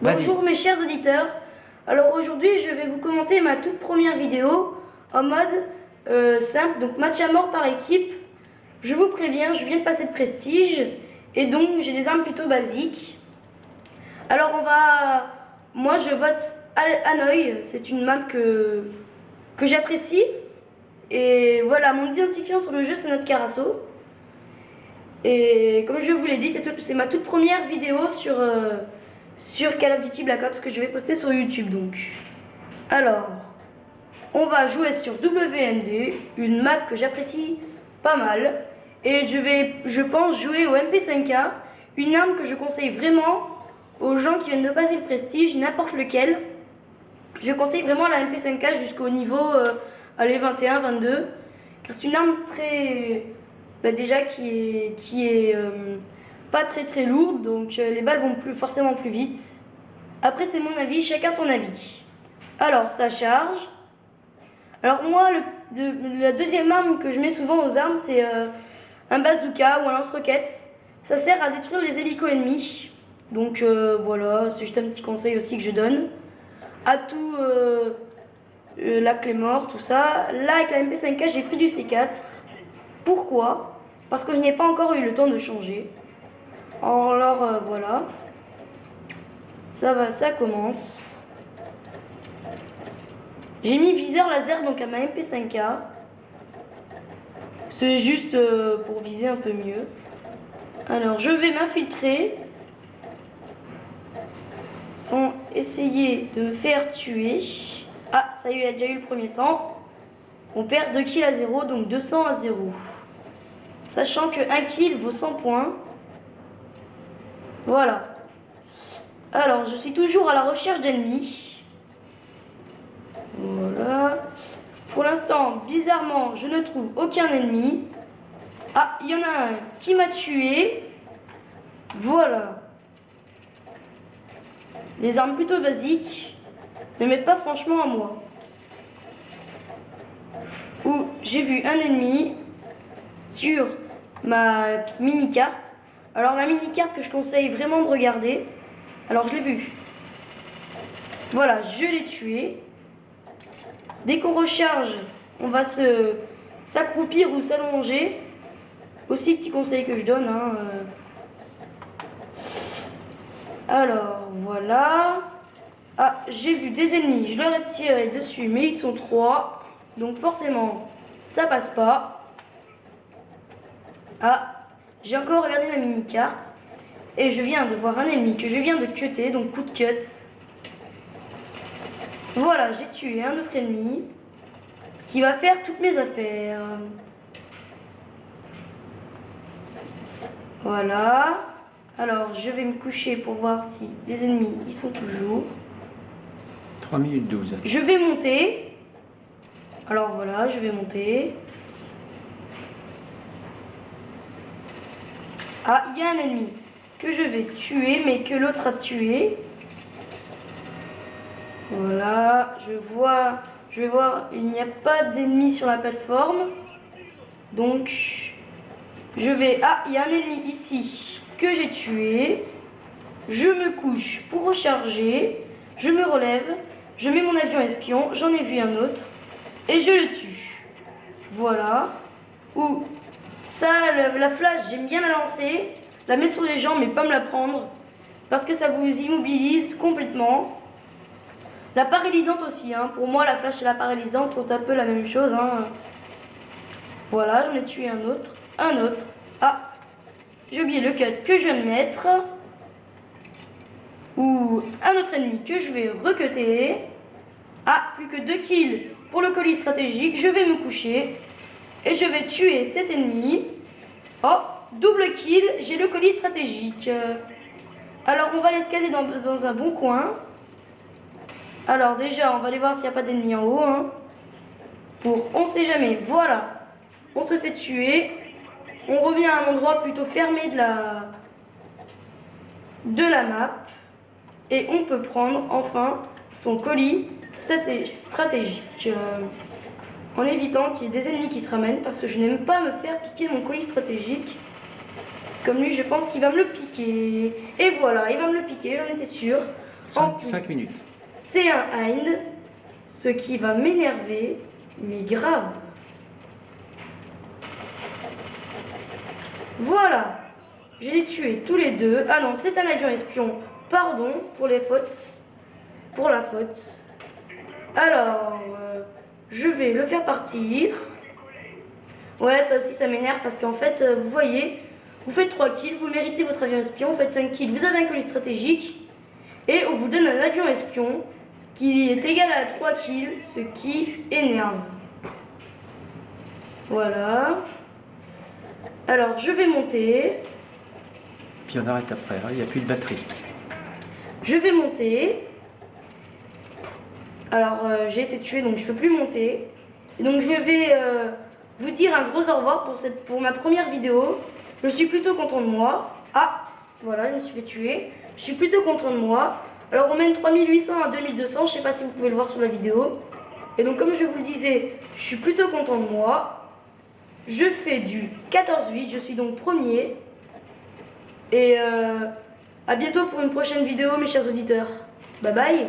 Bonjour mes chers auditeurs. Alors aujourd'hui je vais vous commenter ma toute première vidéo en mode simple, donc match à mort par équipe. Je vous préviens, je viens de passer de prestige et donc j'ai des armes plutôt basiques. Alors moi je vote Hanoï, c'est une map que j'apprécie. Et voilà, mon identifiant sur le jeu c'est notre Carasso. Et comme je vous l'ai dit, c'est ma toute première vidéo sur Call of Duty Black Ops que je vais poster sur YouTube donc. Alors, on va jouer sur WND, une map que j'apprécie pas mal. Et je pense jouer au MP5K, une arme que je conseille vraiment aux gens qui viennent de passer le prestige, n'importe lequel. Je conseille vraiment la MP5K jusqu'au niveau 21, 22. Car c'est une arme très... déjà qui est pas très lourde, donc les balles vont forcément plus vite. Après c'est mon avis, chacun son avis. Alors ça charge. Alors moi la deuxième arme que je mets souvent aux armes c'est un bazooka ou un lance-roquette. Ça sert à détruire les hélicos ennemis. Donc voilà, c'est juste un petit conseil aussi que je donne. À tout la clé mort, tout ça. Là avec la MP5K j'ai pris du C4. Pourquoi ? Parce que je n'ai pas encore eu le temps de changer. Alors voilà. Ça commence. J'ai mis viseur laser donc à ma MP5K. C'est juste pour viser un peu mieux. Alors je vais m'infiltrer sans essayer de me faire tuer. Ah, ça y est, il a déjà eu le premier sang. On perd 2 kills à 0, donc 200 à 0. Sachant que 1 kill vaut 100 points. Voilà. Alors, je suis toujours à la recherche d'ennemis. Voilà. Pour l'instant, bizarrement, je ne trouve aucun ennemi. Ah, il y en a un qui m'a tué. Voilà. Des armes plutôt basiques ne mettent pas franchement à moi. Où j'ai vu un ennemi sur ma mini-carte. Alors la mini-carte que je conseille vraiment de regarder. Alors je l'ai vu. Voilà, je l'ai tué. Dès qu'on recharge, on va s'accroupir ou s'allonger. Aussi petit conseil que je donne. Alors voilà. Ah, j'ai vu des ennemis, je leur ai tiré dessus, mais ils sont 3. Donc forcément, ça passe pas. Ah, j'ai encore regardé ma mini-carte. Et je viens de voir un ennemi que je viens de cutter, donc coup de cut. Voilà, j'ai tué un autre ennemi. Ce qui va faire toutes mes affaires. Voilà. Alors, je vais me coucher pour voir si les ennemis, ils sont toujours. 3 minutes 12. Je vais monter. Alors voilà, je vais monter. Ah, il y a un ennemi que je vais tuer, mais que l'autre a tué. Voilà, je vais voir, il n'y a pas d'ennemi sur la plateforme. Donc, je vais... Ah, il y a un ennemi ici que j'ai tué. Je me couche pour recharger. Je me relève. Je mets mon avion espion. J'en ai vu un autre. Et je le tue. Voilà. Ou ça, la flash, j'aime bien la lancer. La mettre sur les gens, mais pas me la prendre. Parce que ça vous immobilise complètement. La paralysante aussi. Pour moi, la flash et la paralysante sont un peu la même chose. Voilà, j'en ai tué un autre. Un autre. Ah, j'ai oublié le cut que je viens de mettre. Ou un autre ennemi que je vais recutter. Ah, plus que 2 kills pour le colis stratégique. Je vais me coucher. Et je vais tuer cet ennemi. Oh, double kill, j'ai le colis stratégique. Alors, on va aller se caser dans un bon coin. Alors, déjà, on va aller voir s'il n'y a pas d'ennemis en haut. On sait jamais. Voilà. On se fait tuer. On revient à un endroit plutôt fermé de la map. Et on peut prendre enfin son colis stratégique. En évitant qu'il y ait des ennemis qui se ramènent. Parce que je n'aime pas me faire piquer mon colis stratégique. Comme lui, je pense qu'il va me le piquer. Et voilà, il va me le piquer, j'en étais sûre. En plus, 5 minutes. c'est un Hind, ce qui va m'énerver, mais grave. Voilà, j'ai tué tous les deux. Ah non, c'est un avion espion. Pardon pour les fautes. Pour la faute. Alors, je vais le faire partir. Ouais, ça aussi, ça m'énerve parce qu'en fait, vous voyez, vous faites 3 kills, vous méritez votre avion espion, vous faites 5 kills, vous avez un colis stratégique. Et on vous donne un avion espion qui est égal à 3 kills, ce qui énerve. Voilà. Alors, je vais monter. Puis on arrête après, hein, il n'y a plus de batterie. Je vais monter. Alors, j'ai été tué, donc je ne peux plus monter. Et donc, je vais vous dire un gros au revoir pour ma première vidéo. Je suis plutôt content de moi. Ah, voilà, je me suis fait tuer. Je suis plutôt content de moi. Alors, on mène 3800 à 2200. Je ne sais pas si vous pouvez le voir sur la vidéo. Et donc, comme je vous le disais, je suis plutôt content de moi. Je fais du 14-8. Je suis donc premier. Et à bientôt pour une prochaine vidéo, mes chers auditeurs. Bye bye.